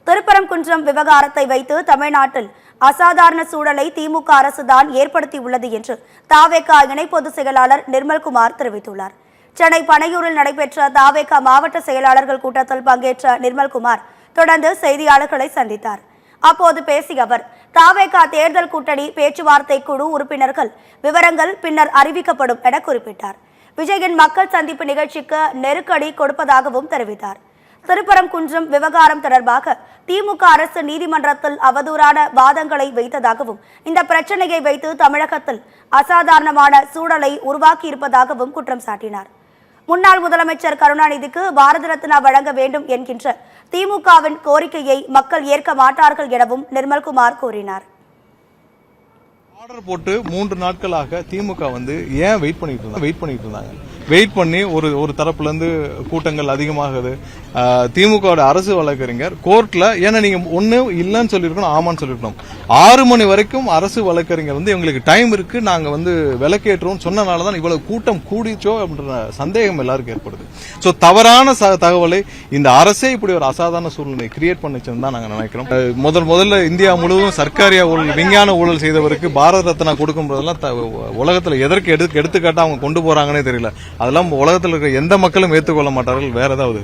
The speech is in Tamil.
திருப்பரங்குன்றம் விவகாரத்தை வைத்து தமிழ்நாட்டில் அசாதாரண சூழலை திமுக அரசுதான் ஏற்படுத்தியுள்ளது என்று தாவேகா இணை பொதுச் செயலாளர் நிர்மல்குமார் தெரிவித்துள்ளார். சென்னை பனையூரில் நடைபெற்ற தாவேகா மாவட்ட செயலாளர்கள் கூட்டத்தில் பங்கேற்ற நிர்மல்குமார் தொடர்ந்து செய்தியாளர்களை சந்தித்தார். அப்போது பேசிய அவர், தாவேகா தேர்தல் கூட்டணி பேச்சுவார்த்தை குழு உறுப்பினர்கள் விவரங்கள் பின்னர் அறிவிக்கப்படும் என குறிப்பிட்டார். விஜயின் மக்கள் சந்திப்பு நிகழ்ச்சிக்கு நெருக்கடி கொடுப்பதாகவும் தெரிவித்தார். திருப்பரங்குன்றம் விவகாரம் தொடர்பாக திமுக அரசு நீதிமன்றத்தில் அவதூறான வாதங்களை வைத்ததாகவும் இந்த பிரச்சனையை வைத்து தமிழகத்தில் அசாதாரணமான சூழலை உருவாக்கியிருப்பதாகவும் குற்றம் சாட்டினார். முன்னாள் முதலமைச்சர் கருணாநிதிக்கு பாரத ரத்னா வழங்க வேண்டும் என்கின்ற திமுகவின் கோரிக்கையை மக்கள் ஏற்க மாட்டார்கள் எனவும் நிர்மல்குமார் கூறினார். ஆர்டர் போட்டு 3 நாட்களாக திமுக ஏன் வெயிட் பண்ணிட்டு இருந்தாங்க. வெயிட் பண்ணி ஒரு தரப்புல இருந்து கூட்டங்கள் அதிகமாகுது. திமுக அரசு வழக்கறிஞர் கோர்ட்ல ஏன்னா நீங்க ஒண்ணு இல்லன்னு சொல்லிருக்கணும், ஆமான்னு சொல்லிருக்கணும். 6 மணி வரைக்கும் அரசு வழக்கறிஞர் எங்களுக்கு டைம் இருக்கு, நாங்க விளக்கேற்றோம் சொன்னனாலதான் இவ்வளவு கூட்டம் கூடிச்சோ அப்படின்ற சந்தேகம் எல்லாருக்கும் ஏற்படுது. சோ தவறான தகவலை இந்த அரசே இப்படி ஒரு அசாதாரண சூழ்நிலை கிரியேட் பண்ணிச்சுன்னு தான் நாங்க நினைக்கிறோம். முதல்ல இந்தியா முழுவதும் சர்க்காரியா ஊழல், விஞ்ஞான ஊழல் செய்தவருக்கு பாரத ரத்னா கொடுக்கும் போதெல்லாம் உலகத்துல எதற்கு எடுத்துக்காட்டா அவங்க கொண்டு போறாங்கன்னே தெரியல. அதெல்லாம் உலகத்தில் இருக்கிற எந்த மக்களும் ஏற்றுக்கொள்ள மாட்டார்கள். வேற ஏதாவது